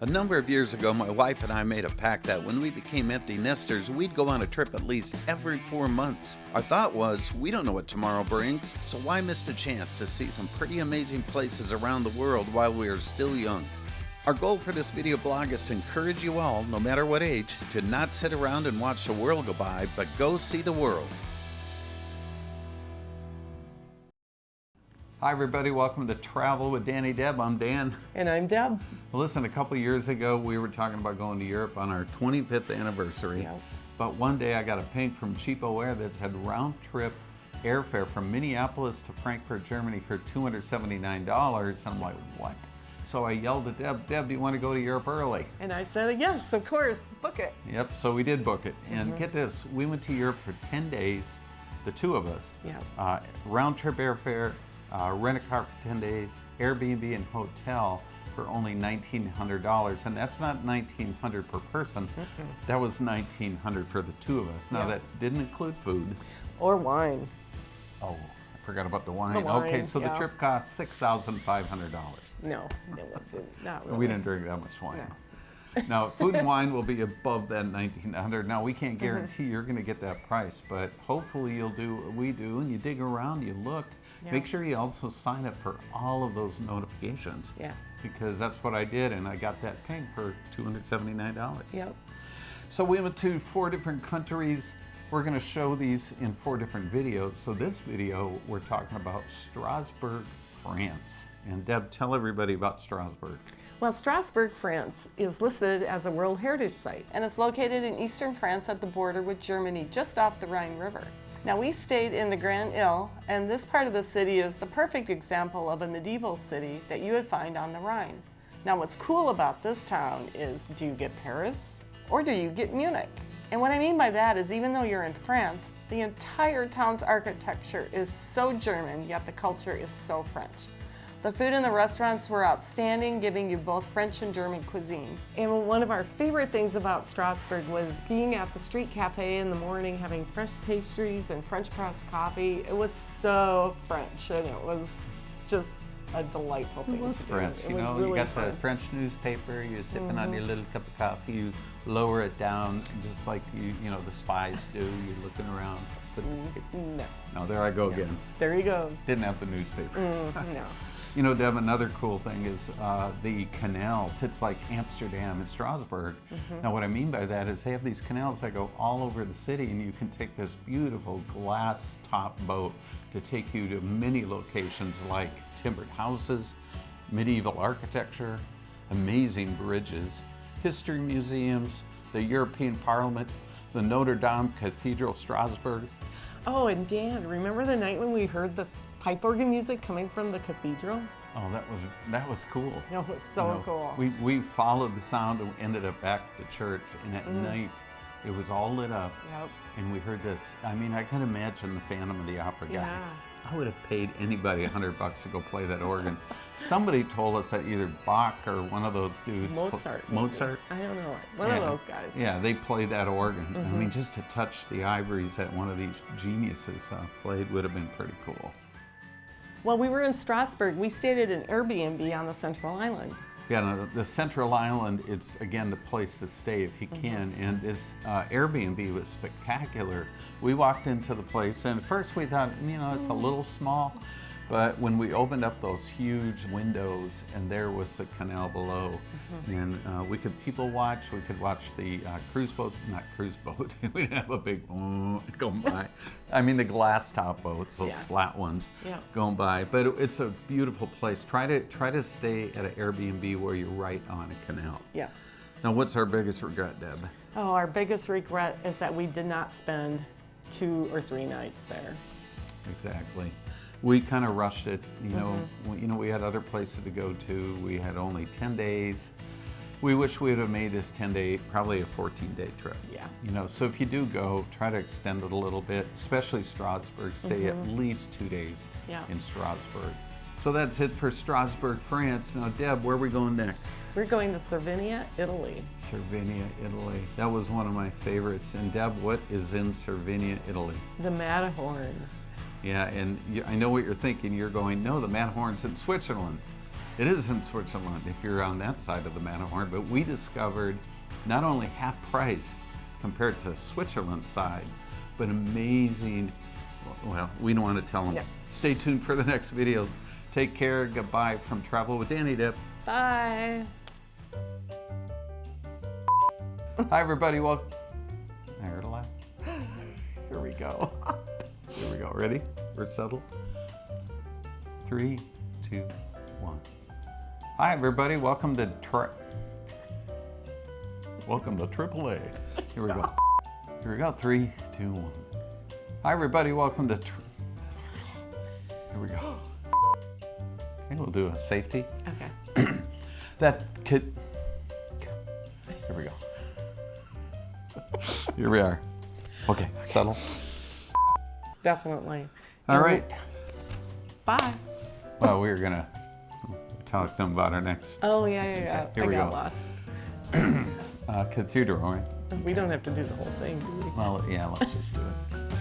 A number of years ago, my wife and I made a pact that when we became empty nesters, we'd go on a trip at least every 4 months. Our thought was, we don't know what tomorrow brings, so why miss a chance to see some pretty amazing places around the world while we are still young? Our goal for this video blog is to encourage you all, no matter what age, to not sit around and watch the world go by, but go see the world. Hi everybody, welcome to Travel with Danny Deb. I'm Dan. And I'm Deb. Well, listen, a couple years ago we were talking about going to Europe on our 25th anniversary. Yep. But one day I got a ping from Cheapo Air that said round trip airfare from Minneapolis to Frankfurt, Germany for $279. And I'm like, what? So I yelled at Deb, do you want to go to Europe early? And I said, yes, of course, book it. Yep, so we did book it. And get this, we went to Europe for 10 days, the two of us. Yep. Round trip airfare. Rent a car for 10 days, Airbnb and hotel for only $1,900, and that's not $1,900 per person. That was $1,900 for the two of us. Now that didn't include food or wine. Oh, I forgot about the wine. The wine, okay, so the trip cost $6,500. No, not really. We didn't drink that much wine. No. Now, food and wine will be above that $1,900. Now, we can't guarantee you're going to get that price, but hopefully you'll do what we do, and you dig around, you look. Yep. Make sure you also sign up for all of those notifications. Yeah. Because that's what I did, and I got that ping for $279. Yep. So we went to 4 different countries. We're going to show these in 4 different videos. So this video, we're talking about Strasbourg, France. And Deb, tell everybody about Strasbourg. Well, Strasbourg, France is listed as a World Heritage Site, and it's located in eastern France at the border with Germany, just off the Rhine River. Now, we stayed in the Grand Ile, and this part of the city is the perfect example of a medieval city that you would find on the Rhine. Now, what's cool about this town is, do you get Paris or do you get Munich? And what I mean by that is, even though you're in France, the entire town's architecture is so German, yet the culture is so French. The food in the restaurants were outstanding, giving you both French and German cuisine. And one of our favorite things about Strasbourg was being at the street cafe in the morning, having fresh pastries and French press coffee. It was so French, and it was just a delightful thing to do. It was French, you know, really you got fun. The French newspaper, you're sipping on your little cup of coffee, you lower it down, just like you know the spies do, you're looking around. No, there I go again. There you go. Didn't have the newspaper. No. You know, Deb, another cool thing is the canals. It's like Amsterdam and Strasbourg. Now, what I mean by that is they have these canals that go all over the city, and you can take this beautiful glass top boat to take you to many locations like timbered houses, medieval architecture, amazing bridges, history museums, the European Parliament, the Notre Dame Cathedral, Strasbourg. Oh, and Dan, remember the night when we heard the pipe organ music coming from the cathedral? Oh, that was cool. No, it was so cool. We followed the sound and ended up back at the church, and at night it was all lit up. Yep. And we heard this. I mean, I can imagine the Phantom of the Opera guy. Yeah. I would have paid anybody $100 to go play that organ. Somebody told us that either Bach or one of those dudes. Mozart? I don't know. One of those guys. Yeah, they played that organ. I mean, just to touch the ivories that one of these geniuses played would have been pretty cool. While we were in Strasbourg, we stayed at an Airbnb on the Central Island. Yeah, no, the Central Island, it's again the place to stay if you can, and this Airbnb was spectacular. We walked into the place, and at first we thought, you know, it's a little small, but when we opened up those huge windows, and there was the canal below, and we could people watch, we could watch the cruise boat, not cruise boat, we didn't have a big going by. I mean the glass top boats, those flat ones going by, but it's a beautiful place. Try to stay at an Airbnb where you're right on a canal. Yes. Now what's our biggest regret, Deb? Oh, our biggest regret is that we did not spend 2 or 3 nights there. Exactly. We kind of rushed it, you know, we had other places to go to. We had only 10 days. We wish we would have made this 10-day, probably a 14-day trip. Yeah. You know, so if you do go, try to extend it a little bit, especially Strasbourg. Stay at least 2 days in Strasbourg. So that's it for Strasbourg, France. Now, Deb, where are we going next? We're going to Cervinia, Italy. Cervinia, Italy. That was one of my favorites. And Deb, what is in Cervinia, Italy? The Matterhorn. Yeah, and I know what you're thinking. You're going, no, the Matterhorn's in Switzerland. It is in Switzerland if you're on that side of the Matterhorn, but we discovered not only half price compared to Switzerland's side, but amazing, well, we don't want to tell them. Yeah. Stay tuned for the next videos. Take care, goodbye from Travel with Danny Dip. Bye. Hi everybody, welcome. I heard a laugh. Here we go. Here we go, ready? We're settled. 3, 2, 1. Hi everybody, welcome to AAA. Here we go. Here we go, 3, 2, 1. Hi everybody, welcome to Here we go. Okay, we'll do a safety. Okay. That kid. Here we go. Here we are. Okay, settle. Definitely. All right. Bye. Well, we were gonna talk to them about our next Oh, yeah. Here I we got go. lost. cathedral, right? We don't have to do the whole thing, do we? Well, yeah, let's just do it.